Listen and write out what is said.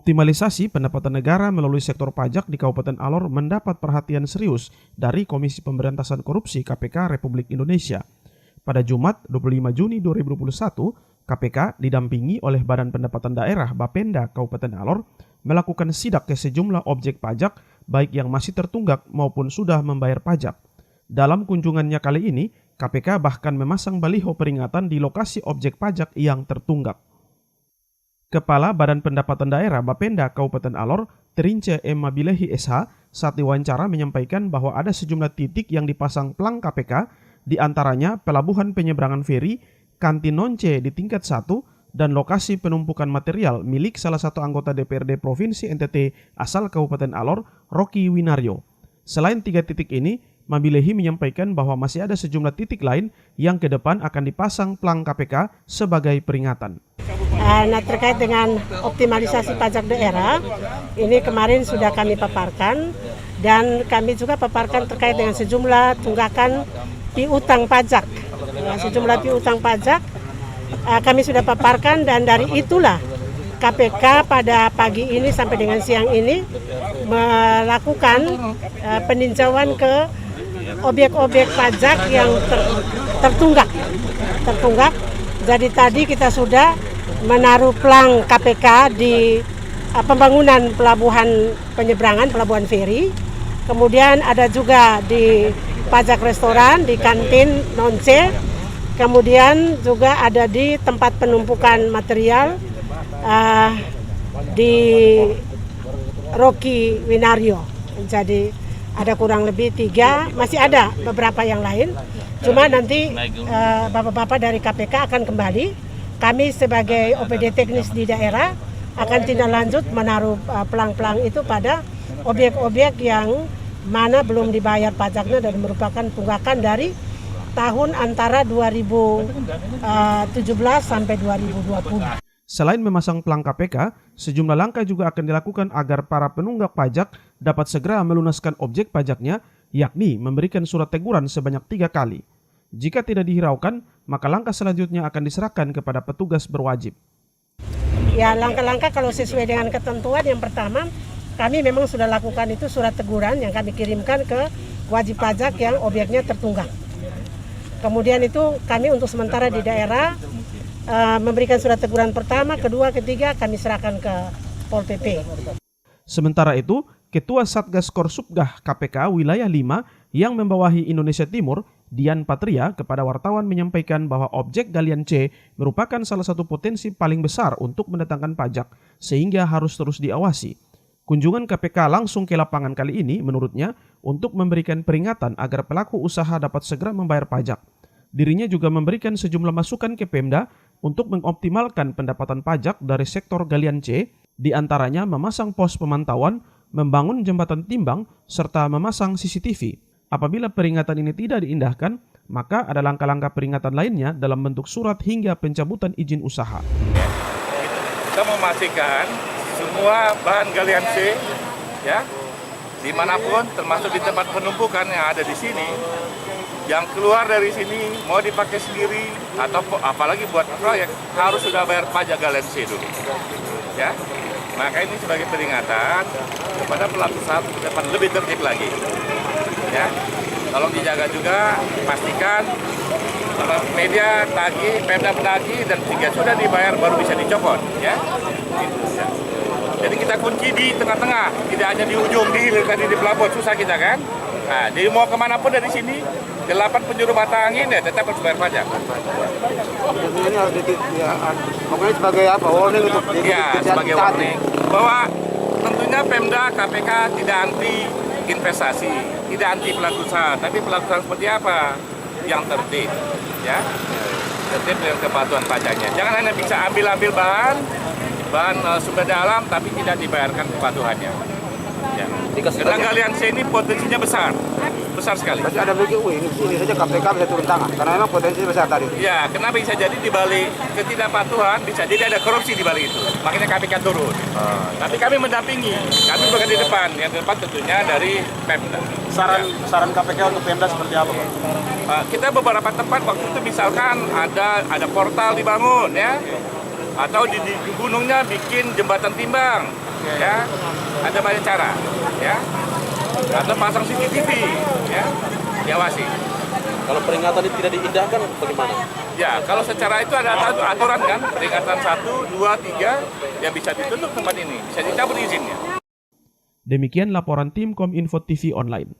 Optimalisasi pendapatan negara melalui sektor pajak di Kabupaten Alor mendapat perhatian serius dari Komisi Pemberantasan Korupsi KPK Republik Indonesia. Pada Jumat 25 Juni 2021, KPK didampingi oleh Badan Pendapatan Daerah Bapenda Kabupaten Alor melakukan sidak ke sejumlah objek pajak baik yang masih tertunggak maupun sudah membayar pajak. Dalam kunjungannya kali ini, KPK bahkan memasang baliho peringatan di lokasi objek pajak yang tertunggak. Kepala Badan Pendapatan Daerah Bapenda Kabupaten Alor, Terince Emma Bilehi SH, saat diwawancara menyampaikan bahwa ada sejumlah titik yang dipasang plang KPK, di antaranya pelabuhan penyeberangan feri, kantin nonce di tingkat 1, dan lokasi penumpukan material milik salah satu anggota DPRD Provinsi NTT asal Kabupaten Alor, Rocky Winario. Selain 3 titik ini, Mabilehi menyampaikan bahwa masih ada sejumlah titik lain yang ke depan akan dipasang plang KPK sebagai peringatan. Nah, terkait dengan optimalisasi pajak daerah, ini kemarin sudah kami paparkan dan kami juga paparkan terkait dengan sejumlah tunggakan piutang pajak. Sejumlah piutang pajak kami sudah paparkan dan dari itulah KPK pada pagi ini sampai dengan siang ini melakukan peninjauan ke objek-objek pajak yang tertunggak. Jadi tadi kita sudah menaruh plang KPK di pembangunan pelabuhan penyeberangan, pelabuhan feri. Kemudian ada juga di pajak restoran, di kantin nonce. Kemudian juga ada di tempat penumpukan material di Rocky Winario. Jadi ada kurang lebih 3, masih ada beberapa yang lain. Cuma nanti bapak-bapak dari KPK akan kembali. Kami sebagai OPD teknis di daerah akan tindak lanjut menaruh plang-plang itu pada objek-objek yang mana belum dibayar pajaknya dan merupakan tunggakan dari tahun antara 2017 sampai 2020. Selain memasang plang KPK, sejumlah langkah juga akan dilakukan agar para penunggak pajak dapat segera melunaskan objek pajaknya, yakni memberikan surat teguran sebanyak 3 kali. Jika tidak dihiraukan, maka langkah selanjutnya akan diserahkan kepada petugas berwajib. Ya, langkah-langkah kalau sesuai dengan ketentuan, yang pertama, kami memang sudah lakukan itu surat teguran yang kami kirimkan ke wajib pajak yang objeknya tertunggak. Kemudian itu kami untuk sementara di daerah memberikan surat teguran pertama, kedua, ketiga kami serahkan ke Pol PP. Sementara itu, Ketua Satgas Korsubgah KPK Wilayah 5 yang membawahi Indonesia Timur, Dian Patria, kepada wartawan menyampaikan bahwa objek galian C merupakan salah satu potensi paling besar untuk mendatangkan pajak, sehingga harus terus diawasi. Kunjungan KPK langsung ke lapangan kali ini menurutnya untuk memberikan peringatan agar pelaku usaha dapat segera membayar pajak. Dirinya juga memberikan sejumlah masukan ke Pemda untuk mengoptimalkan pendapatan pajak dari sektor galian C, di antaranya memasang pos pemantauan, membangun jembatan timbang, serta memasang CCTV. Apabila peringatan ini tidak diindahkan, maka ada langkah-langkah peringatan lainnya dalam bentuk surat hingga pencabutan izin usaha. Kita memastikan semua bahan galian C, ya, dimanapun, termasuk di tempat penumpukan yang ada di sini, yang keluar dari sini mau dipakai sendiri atau apalagi buat proyek harus sudah bayar pajak galian C dulu, ya. Maka ini sebagai peringatan kepada pelaku usaha ke depan lebih tertib lagi. Ya, tolong dijaga juga, pastikan kalau media tagih, Pemda menagih dan jika sudah dibayar baru bisa dicopot, ya. Gitu, ya. Jadi kita kunci di tengah-tengah, tidak hanya di ujung, di hilir tadi di pelabuhan, susah kita kan. Nah, jadi mau kemanapun dari sini, 8 penjuru mata angin ya tetap harus bayar pajak. Ini harus pokoknya sebagai apa? Warning untuk sebagai warning bahwa tentunya Pemda KPK tidak anti investasi, tidak anti pelaku usaha, tapi pelaku usaha seperti apa yang tertib, ya, tertib dengan kepatuhan pajaknya. Jangan hanya bisa ambil bahan sumber daya alam, tapi tidak dibayarkan kepatuhannya. Ya. Karena galian C ini potensinya besar sekali. Berarti ada begitu, ini saja KPK bisa turun tangan, karena memang potensinya besar tadi. Ya, kenapa bisa jadi di balik ketidakpatuhan, bisa jadi ada korupsi di balik itu. Makanya KPK turun. Tapi kami mendampingi, kami bukan di depan. Yang di depan tentunya dari Pemda. Saran KPK untuk Pemda seperti apa, Pak? Kita beberapa tempat waktu itu misalkan ada portal dibangun, ya, atau di gunungnya bikin jembatan timbang. ya ada banyak cara, ya. Atau pasang CCTV, ya, diawasi. Kalau peringatan ini tidak diindahkan bagaimana? Ya, kalau secara itu ada aturan kan, peringatan 1, 2, 3, yang bisa ditutup tempat ini, bisa dicabut izinnya. Demikian laporan tim Kominfo TV Online.